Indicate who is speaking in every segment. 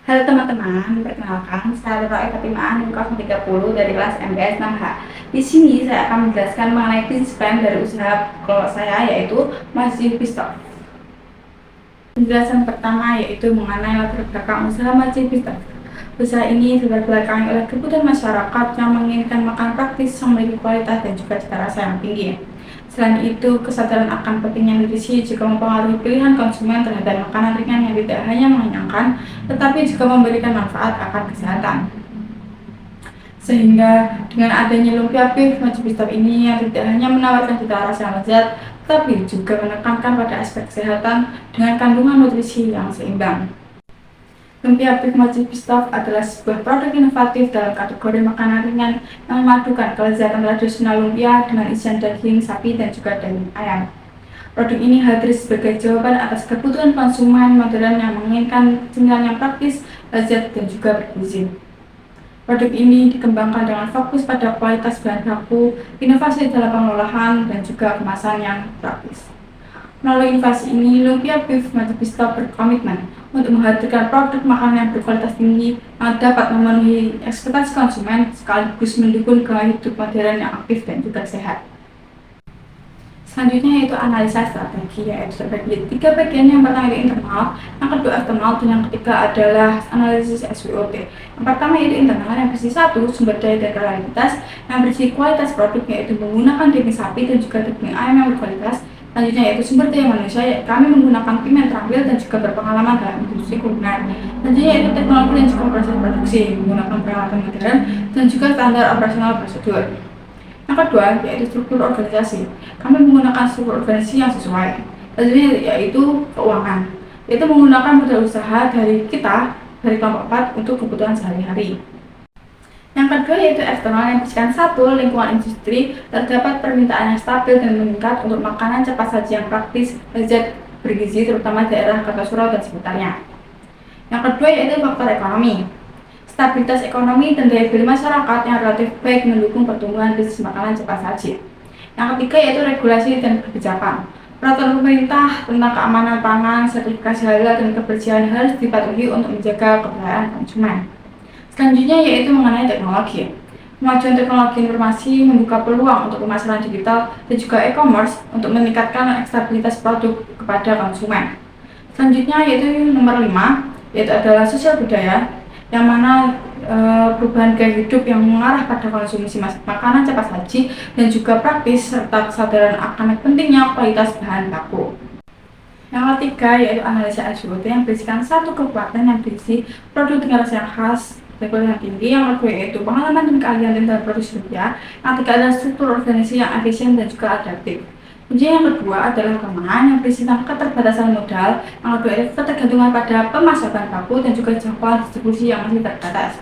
Speaker 1: Halo teman-teman, perkenalkan saya Roy Fatimah dari kelas 30 dari kelas MBS 6H. Di sini saya akan menjelaskan mengenai bisnis plan dari usaha kelompok saya, yaitu Masjid Pistol. Penjelasan pertama yaitu mengenai latar belakang usaha Masjid Pistol. Usaha ini dilatar belakangi oleh kebutuhan masyarakat yang menginginkan makan praktis yang memiliki kualitas dan juga cita rasa yang tinggi. Selain itu, kesadaran akan pentingnya nutrisi juga mempengaruhi pilihan konsumen terhadap makanan ringan yang tidak hanya mengenyangkan, tetapi juga memberikan manfaat akan kesehatan. Sehingga dengan adanya lumpia beef Masjid Pistol ini yang tidak hanya menawarkan cita rasa yang lezat, tetapi juga menekankan pada aspek kesehatan dengan kandungan nutrisi yang seimbang. Lumpia beef Masjid Pistol adalah sebuah produk inovatif dalam kategori makanan ringan yang memadukan kelezatan tradisional lumpia dengan isian daging sapi dan juga daging ayam. Produk ini hadir sebagai jawaban atas kebutuhan konsumen modern yang menginginkan cemilan yang praktis, lezat, dan juga bergizi. Produk ini dikembangkan dengan fokus pada kualitas bahan baku, inovasi dalam pengolahan, dan juga kemasan yang praktis. Melalui inovasi ini, Lumpia Beef Masjid Pistol berkomitmen untuk menghadirkan produk makanan yang berkualitas tinggi yang dapat memenuhi ekspektasi konsumen sekaligus mendukung gaya hidup modern yang aktif dan juga sehat. Selanjutnya yaitu analisa strategi, yaitu terbagi 3 bagian. Yang pertama itu internal, yang kedua eksternal, dan yang ketiga adalah analisis SWOT. Yang pertama yaitu internal, yang berisi 1 sumber daya dan realitas, yang berisi kualitas produk yaitu menggunakan daging sapi dan juga daging ayam yang berkualitas. Selanjutnya yaitu sumber daya manusia, kami menggunakan tim yang terampil dan juga berpengalaman dalam industri kuliner. Selanjutnya yaitu teknologi dan juga proses produksi, menggunakan peralatan modern dan juga standar operasional prosedur. Yang kedua yaitu struktur organisasi, kami menggunakan struktur organisasi yang sesuai. Selanjutnya yaitu keuangan, yaitu menggunakan modal usaha dari kita, dari kelompok 4 untuk kebutuhan sehari-hari. Yang kedua yaitu eksternal, yang berisikan 1 lingkungan industri, terdapat permintaan yang stabil dan meningkat untuk makanan cepat saji yang praktis, lezat, bergizi, terutama daerah Kartosuro dan sekitarnya. Yang kedua yaitu faktor ekonomi, stabilitas ekonomi dan daya beli masyarakat yang relatif baik mendukung pertumbuhan bisnis makanan cepat saji. Yang ketiga yaitu regulasi dan kebijakan, peraturan pemerintah tentang keamanan pangan, sertifikasi halal, dan kebersihan harus dipatuhi untuk menjaga kepercayaan konsumen. Selanjutnya yaitu mengenai teknologi. Kemajuan teknologi informasi membuka peluang untuk pemasaran digital dan juga e-commerce untuk meningkatkan stabilitas produk kepada konsumen. Selanjutnya yaitu nomor 5, yaitu adalah sosial budaya, yang mana perubahan gaya hidup yang mengarah pada konsumsi makanan cepat saji dan juga praktis, serta kesadaran akan pentingnya kualitas bahan baku. Yang ketiga yaitu analisa SWOT, yang berisikan 1 kekuatan yang berisi produk dengan rasa yang khas, kualitas tinggi. Yang kedua yaitu pengalaman dan keahlian dalam produksi lumpia. Yang ketiga adalah struktur organisasi yang efisien dan juga adaptif. Kemudian yang kedua adalah kelemahan, yang berisi tentang keterbatasan modal. Yang kedua yaitu ketergantungan pada pemasaran baku dan juga jangkauan distribusi yang masih terbatas.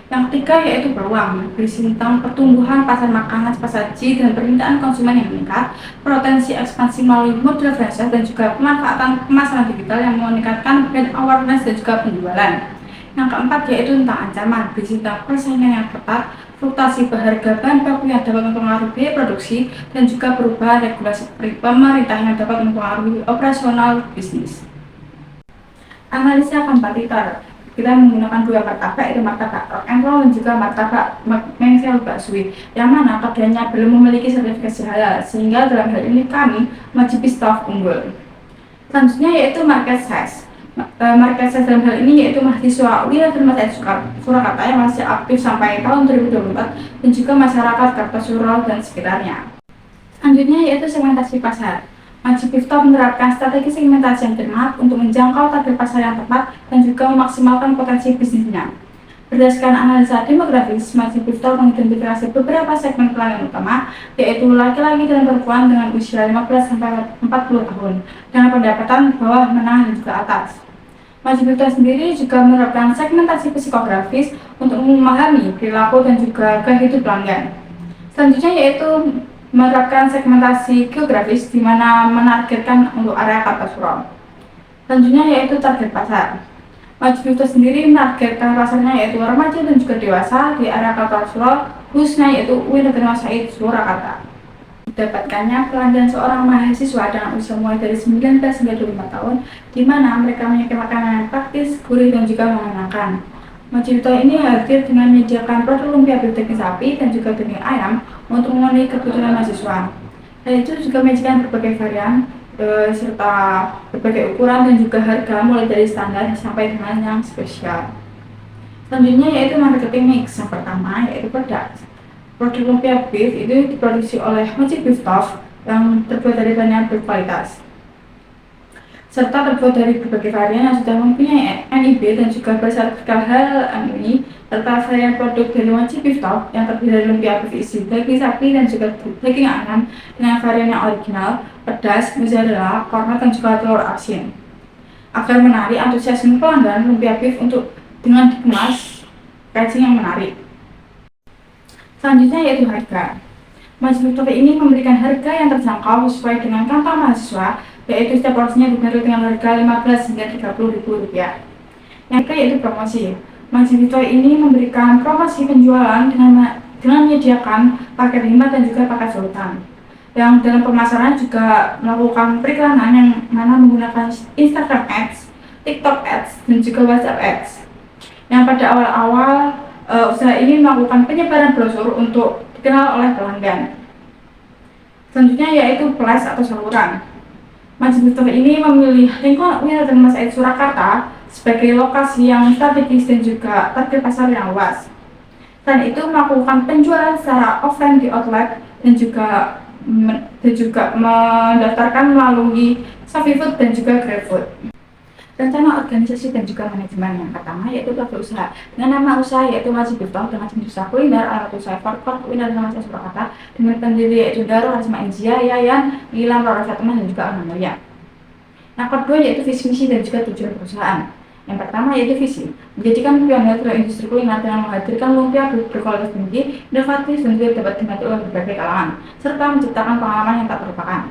Speaker 1: Yang ketiga yaitu peluang, berisi tentang pertumbuhan pasar makanan cepat saji dan permintaan konsumen yang meningkat, potensi ekspansi melalui model franchise, dan juga pemanfaatan pemasaran digital yang meningkatkan brand awareness dan juga penjualan. Yang keempat yaitu tentang ancaman, berisi tentang persaingan yang ketat, fluktuasi harga bahan baku yang dapat mempengaruhi biaya produksi, dan juga perubahan regulasi pemerintah yang dapat mempengaruhi operasional bisnis. Analisa kompetitor, kita menggunakan 2 martabak, yaitu martabak rock and roll dan juga martabak mengsel baksoy, yang mana keduanya belum memiliki sertifikasi halal, sehingga dalam hal ini kami Masjid Pistol unggul. Selanjutnya yaitu market size. Market size dalam hal ini yaitu mahasiswa wilayah Dermaga Surakarta yang masih aktif sampai tahun 2024 dan juga masyarakat Kartosuro dan sekitarnya. Selanjutnya yaitu segmentasi pasar. Masjid Pistol menerapkan strategi segmentasi yang cermat untuk menjangkau target pasar yang tepat dan juga memaksimalkan potensi bisnisnya. Berdasarkan analisa demografis, Masjid Pistol mengidentifikasi beberapa segmen pelanggan utama, yaitu laki-laki dan perempuan dengan usia 15-40 tahun, dengan pendapatan bawah, menengah, dan juga atas. Masjid Pistol sendiri juga menerapkan segmentasi psikografis untuk memahami perilaku dan juga gaya hidup pelanggan. Selanjutnya yaitu menerapkan segmentasi geografis, di mana menargetkan untuk area Kartosuro. Selanjutnya yaitu target pasar. Masjid Pistol sendiri menargetkan pasarnya yaitu remaja dan juga dewasa di area Kartosuro, khususnya yaitu UIN Negeri Mas Said, Surakarta. didapatkannya pelanggan seorang mahasiswa dengan usia mulai dari 19 hingga 25 tahun, di mana mereka menyukai makanan yang praktis, gurih, dan juga mengenyangkan. Mojito ini hadir dengan menyediakan produk lumpia beef daging sapi dan juga daging ayam untuk memenuhi kebutuhan mahasiswa. Selain itu juga menyajikan berbagai varian serta berbagai ukuran dan juga harga mulai dari standar sampai dengan yang spesial. Selanjutnya yaitu marketing mix. Yang pertama yaitu produk lumpia beef itu diproduksi oleh Mochi Beef Tough yang terbuat dari bahan yang berkualitas serta terbuat dari berbagai varian yang sudah mempunyai NIB dan juga bersertifikat halal MUI, serta varian produk dari Mochi Beef Tough yang terdiri dari lumpia beef isi daging sapi dan juga daging ayam dengan varian yang original, pedas, mozzarella, kornet, dan juga telur asin. Agar menarik antusiasme pelanggan, lumpia beef dengan dikemas packaging yang menarik. Selanjutnya yaitu harga. Mochi Beef Tough ini memberikan harga yang terjangkau sesuai dengan kantong mahasiswa, yaitu setiap porsinya dibanderol dengan harga 15 hingga 30 ribu rupiah. Yang ketiga yaitu promosi. Mochi Beef Tough ini memberikan promosi penjualan dengan menyediakan paket hemat dan juga paket sultan. Yang dalam pemasaran juga melakukan periklanan yang mana menggunakan Instagram Ads, TikTok Ads, dan juga WhatsApp Ads. Yang pada awal-awal usaha ini melakukan penyebaran brosur untuk dikenal oleh pelanggan. Selanjutnya yaitu flash atau saluran. Mochi Beef Tough ini memilih lingkungan UIN dan Mas Aid Surakarta sebagai lokasi yang strategis dan juga target pasar yang luas. Selain itu melakukan penjualan secara offline di outlet dan juga mendaftarkan melalui ShopeeFood dan juga GrabFood. Rencana organisasi dan juga manajemen. Yang pertama yaitu pelaku usaha. Dengan nama usaha yaitu Mochi Beef Tough dengan jenis usaha kuliner, alamat usaha Foodcourt UIN dan Mas Aid Surakarta dengan pendiri yaitu Darul Harisma Inzia, Yayan, Nilam, Rora Fatimah, dan juga Amalia. Yang kedua yaitu visi misi dan juga tujuan perusahaan. Yang pertama yaitu visi, menjadikan pionir dalam industri kuliner dengan menghadirkan lumpia berkualitas tinggi, inovatif, dan juga dapat dinikmati oleh berbagai kalangan, serta menciptakan pengalaman yang tak terlupakan.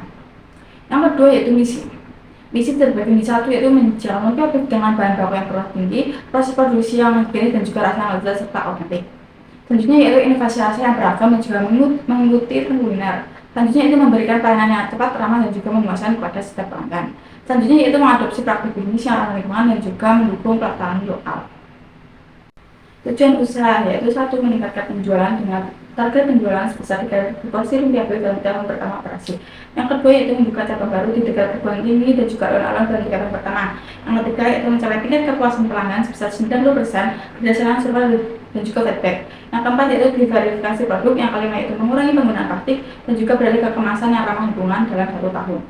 Speaker 1: Yang kedua yaitu misi. Misi terbagi menjadi satu yaitu menjual lumpia beef dengan bahan baku yang berkualitas tinggi, proses produksi yang higienis dan juga rasa yang lezat serta otentik. Selanjutnya yaitu inovasi rasa yang beragam dan juga mengikuti tren kuliner. Selanjutnya itu memberikan pelayanan yang cepat, ramah, dan juga memuaskan kepada setiap pelanggan. Selanjutnya yaitu mengadopsi praktik bisnis yang ramah lingkungan dan juga mendukung pelaksanaan lokal. Tujuan usaha yaitu satu meningkatkan penjualan dengan target penjualan sebesar 3.000 porsi lumpia beef dalam tahun pertama operasi. Yang kedua yaitu membuka cabang baru di dekat perguruan tinggi dan juga alun-alun dalam tingkatan pertama. Yang ketiga yaitu mencapai tingkat kepuasan pelanggan sebesar 90% berdasarkan survei dan juga feedback. Yang keempat yaitu diverifikasi produk. Yang kelima yaitu mengurangi penggunaan plastik dan juga beralih ke kemasan yang ramah lingkungan dalam 1 tahun.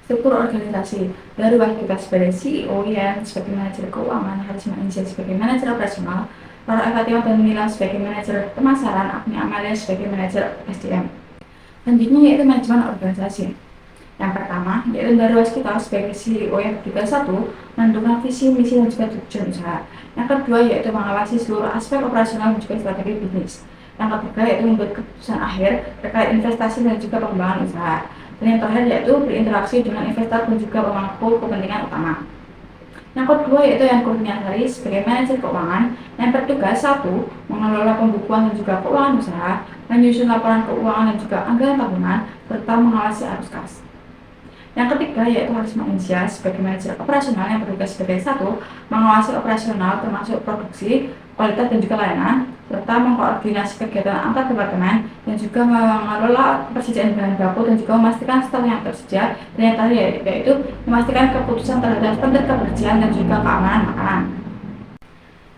Speaker 1: Struktur organisasi. Dari kita sebagai CEO, Yayan sebagai manajer keuangan, Harisma Inzia sebagai manajer operasional, Rora Fatimah dan Nilam sebagai manajer pemasaran, Agni Amalia sebagai manajer SDM. Selanjutnya yaitu manajemen organisasi. Yang pertama yaitu dari kita sebagai CEO. Yang ketiga menentukan visi, misi, dan juga tujuan usaha. Yang kedua yaitu mengawasi seluruh aspek operasional dan juga strategi bisnis. Yang ketiga yaitu membuat keputusan akhir terkait investasi dan juga pengembangan usaha. Dan yang terakhir yaitu berinteraksi dengan investor dan juga pemangku kepentingan utama. Yang kedua yaitu yang koordinasi sebagai manajer keuangan yang bertugas mengelola pembukuan dan juga keuangan usaha, menyusun laporan keuangan dan juga anggaran tahunan, serta mengawasi arus kas. Yang ketiga yaitu Harisma Inzia sebagai manajer operasional yang bertugas sebagai mengawasi operasional termasuk produksi, kualitas, dan juga layanan, serta mengkoordinasi kegiatan antar departemen dan juga mengelola persediaan bahan baku dan juga memastikan stok yang tersedia. Dan yang terakhir yaitu memastikan keputusan terhadap standar kebersihan dan juga keamanan makanan.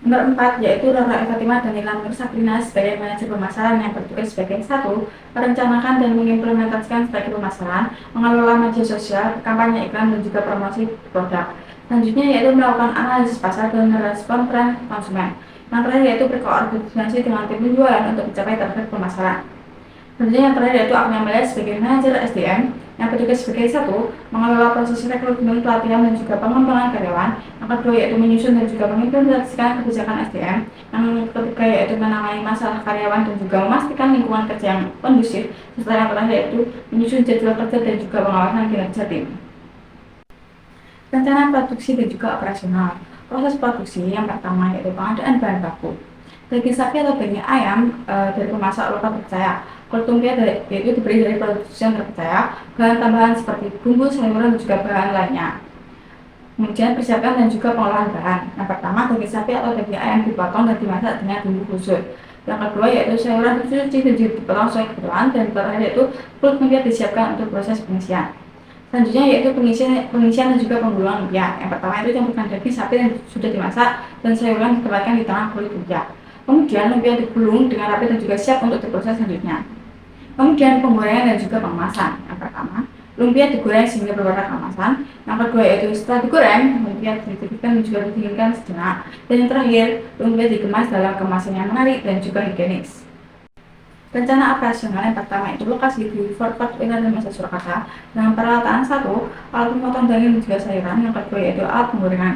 Speaker 1: Nomor 4 yaitu Rora Fatimah dan Nilam Sabrina sebagai manajer pemasaran yang bertugas sebagai merencanakan dan mengimplementasikan strategi pemasaran, mengelola media sosial, kampanye iklan, dan juga promosi produk. Selanjutnya yaitu melakukan analisis pasar dan merespon tren konsumen. Yang terakhir yaitu berkoordinasi dengan tim penjualan untuk mencapai target pemasaran. Selanjutnya yang terakhir yaitu Agni Amalia sebagai manajer SDM yang bertugas sebagai mengelola proses rekrutmen, pelatihan, dan juga pengembangan karyawan. Yang kedua yaitu menyusun dan juga mengimplementasikan kebijakan SDM. Yang ketiga yaitu menangani masalah karyawan dan juga memastikan lingkungan kerja yang kondusif. Serta yang terakhir yaitu menyusun jadwal kerja dan juga pengawasan kinerja tim. Rencana produksi dan juga operasional. Proses produksi yang pertama yaitu pengadaan bahan baku. Daging sapi atau daging ayam dari pemasak lokal percaya. Kulit lumpia yaitu diberi dari produksi yang terpercaya, bahan tambahan seperti bumbu, sayuran, dan juga bahan lainnya. Kemudian persiapkan dan juga pengolahan bahan. Yang pertama, daging sapi atau daging ayam dipotong dan dimasak dengan bumbu khusus. Yang kedua yaitu sayuran dicuci dan dipotong sesuai kebutuhan, dan terakhir yaitu kulit lumpia disiapkan untuk proses pengisian. Selanjutnya yaitu pengisian dan juga penggulungan lumpia. Yang pertama itu campurkan daging sapi yang sudah dimasak dan sayuran ditempatkan di tengah kulit lumpia. Kemudian lumpia digulung dengan rapi dan juga siap untuk diproses selanjutnya. Kemudian penggorengan dan juga pengemasan. Yang pertama, lumpia digoreng sehingga berwarna keemasan. Yang kedua yaitu setelah digoreng, lumpia dipipihkan dan juga didinginkan sejenak. Dan yang terakhir, lumpia dikemas dalam kemasan yang menarik dan juga higienis. Rencana operasional yang pertama itu lokasi di Forkot Wilayah Masa Surakarta dengan peralatan 1, alat pemotong daging dan juga sayuran. Yang kedua yaitu alat penggorengan.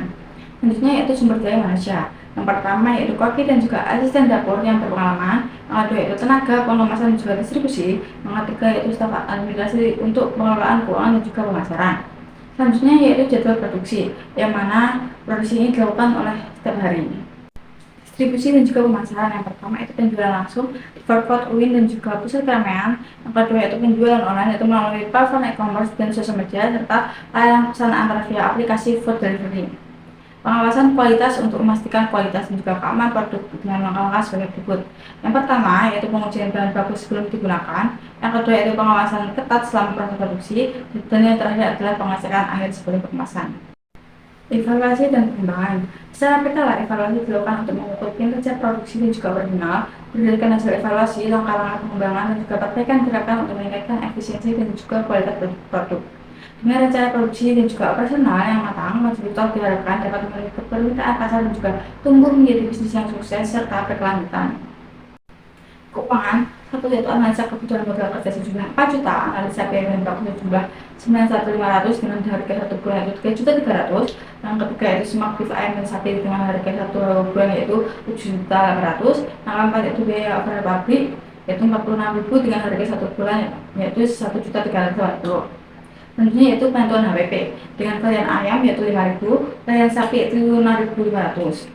Speaker 1: Selanjutnya yaitu sumber daya manusia. Yang pertama yaitu koki dan juga asisten dapur yang berpengalaman. Yang kedua yaitu tenaga pengemasan dan juga distribusi. Yang ketiga yaitu staf administrasi untuk pengelolaan keuangan dan juga pemasaran. Selanjutnya yaitu jadwal produksi, yang mana produksi ini dilakukan oleh setiap hari. Distribusi dan juga pemasaran. Yang pertama itu penjualan langsung di Forkot, UIN, dan juga pusat keramaian. Yang kedua yaitu penjualan online, yaitu melalui platform e-commerce dan sosial media, serta layanan pesan antar via aplikasi food delivery. Pengawasan kualitas untuk memastikan kualitas dan juga keamanan produk dengan langkah-langkah sebagai berikut. Yang pertama yaitu pengujian bahan baku sebelum digunakan. Yang kedua yaitu pengawasan ketat selama proses produksi, dan yang terakhir adalah pengecekan akhir sebelum kemasan. Evaluasi dan pengembangan. Secara berkala, evaluasi dilakukan untuk mengukur kinerja produksi dan juga operasional. Berdasarkan hasil evaluasi, langkah-langkah pengembangan dan juga perbaikan dilakukan untuk meningkatkan efisiensi dan juga kualitas produk. Dengan rencana produksi dan juga operasional yang matang, kontributor diharapkan dapat memenuhi permintaan pasar dan juga tumbuh menjadi bisnis yang sukses serta berkelanjutan. Keuangan. Satu yaitu analisa kebutuhan modal kerja sejumlah 4 juta, analisa biaya bahan baku sejumlah 9.500 dengan harga 1 bulan yaitu 3.300.000. Yang ketiga yaitu semak beef ayam dan sapi dengan harga 1 bulan yaitu 7.800.000. Yang keempat yaitu biaya overhead pabrik yaitu 46.000 dengan harga 1 bulan yaitu 1.350.000. Selanjutnya yaitu bantuan HPP dengan varian ayam yaitu 5.000, varian sapi yaitu 6.500.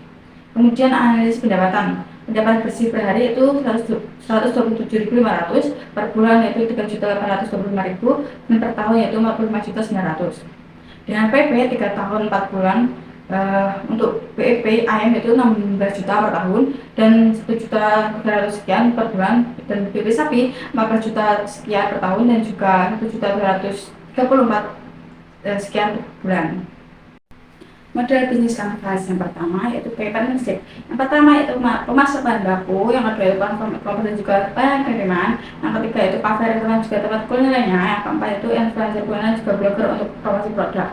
Speaker 1: Kemudian analisis pendapatan bersih per hari itu 127.500, per bulan yaitu 3.825.000, dan per tahun yaitu 45.900. Dengan PP 3 tahun 4 bulan, untuk PEP ayam itu 16 juta per tahun dan 1.300.000 sekian per bulan, dan PP sapi 14 juta sekian per tahun dan juga 1.234 sekian per bulan. Model bisnis kanvas yang pertama yaitu partnership. Yang pertama yaitu pemasok bahan baku, yang kedua yaitu platform e-commerce dan juga pengiriman, yang ketiga yaitu kafe, restoran, juga tempat kuliner lainnya, yang keempat yaitu influencer kuliner juga blogger untuk promosi produk.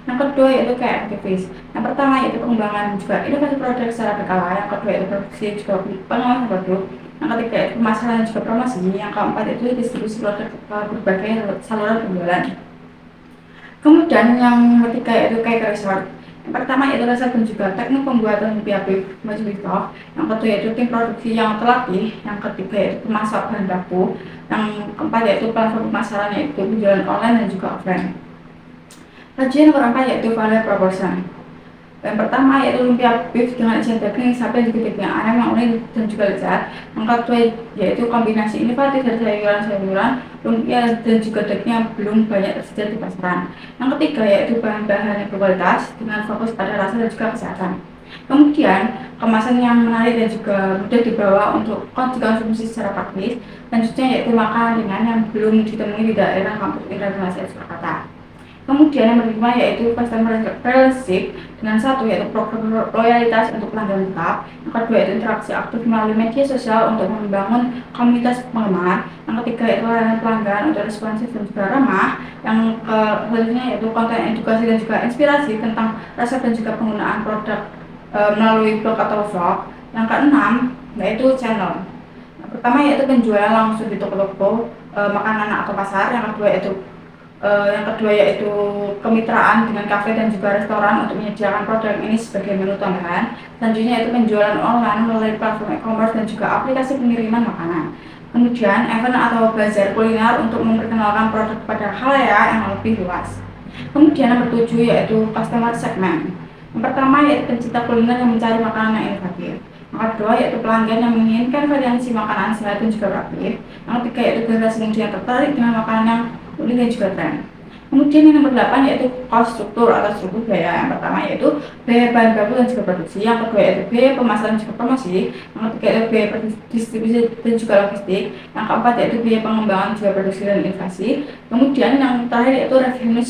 Speaker 1: Yang kedua yaitu kayak aktivis. Yang pertama yaitu pengembangan juga inovasi produk secara berkala, yang kedua yaitu produksi juga pengawasan produk, yang ketiga yaitu pemasaran dan juga promosi, yang keempat yaitu distribusi produk ke berbagai saluran penjualan. Kemudian yang ketiga yaitu kayak resort. Yang pertama yaitu resep dan juga teknik pembuatan lumpia beef Mojokerto. Yang kedua yaitu tim produksi yang terlatih. Yang ketiga yaitu pemasok bahan baku. Yang keempat yaitu platform pemasaran yaitu penjualan online dan juga offline. Kajian nomor 4 yaitu value proposition. Yang pertama yaitu lumpia beef dengan isian daging sapi dan juga daging ayam yang unik dan juga lezat. Yang kedua yaitu kombinasi inovatif dari sayuran-sayuran, lumpia dan juga daging yang belum banyak tersedia di pasaran. Yang ketiga yaitu bahan-bahan yang berkualitas dengan fokus pada rasa dan juga kesehatan. Kemudian kemasan yang menarik dan juga mudah dibawa untuk dikonsumsi secara praktis. Selanjutnya yaitu makanan ringan yang belum ditemui di daerah kampus Indramayu Surakarta. Kemudian yang kelima yaitu customer relationship dengan 1 yaitu program loyalitas untuk pelanggan tetap. Yang kedua yaitu interaksi aktif melalui media sosial untuk membangun komunitas penggemar. Yang ketiga yaitu layanan pelanggan untuk responsif dan juga ramah. Yang selanjutnya yaitu konten edukasi dan juga inspirasi tentang resep dan juga penggunaan produk melalui blog atau vlog. Yang keenam yaitu channel. Yang pertama yaitu penjualan langsung di toko-toko makanan atau pasar. Yang kedua yaitu kemitraan dengan kafe dan juga restoran untuk menyediakan produk ini sebagai menu tambahan. Selanjutnya yaitu penjualan online melalui platform e-commerce dan juga aplikasi pengiriman makanan. Kemudian event atau bazar kuliner untuk memperkenalkan produk kepada khalayak yang lebih luas. Kemudian nomor 7 yaitu customer segment. Yang pertama yaitu pencinta kuliner yang mencari makanan yang inovatif. Yang kedua yaitu pelanggan yang menginginkan variasi makanan sehat dan juga praktis. Yang ketiga yaitu generasi muda yang tertarik dengan makanan yang unik dan juga tren. Kemudian yang nomor 8 yaitu cost struktur atau struktur biaya. Yang pertama yaitu biaya bahan baku dan juga produksi. Yang kedua yaitu biaya pemasaran dan juga promosi. Yang ketiga yaitu biaya distribusi dan juga logistik. Yang keempat yaitu biaya pengembangan juga produksi dan inovasi. Kemudian yang terakhir yaitu revenue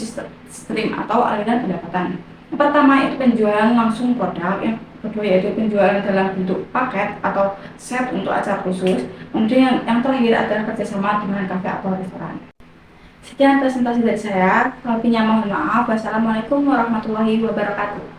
Speaker 1: stream atau aliran pendapatan. Yang pertama yaitu penjualan langsung produk. Yang kedua yaitu penjualan dalam bentuk paket atau set untuk acara khusus. Kemudian yang terakhir adalah kerjasama dengan kafe atau restoran. Sekian presentasi dari saya. Kalau mohon maaf. Wassalamualaikum warahmatullahi wabarakatuh.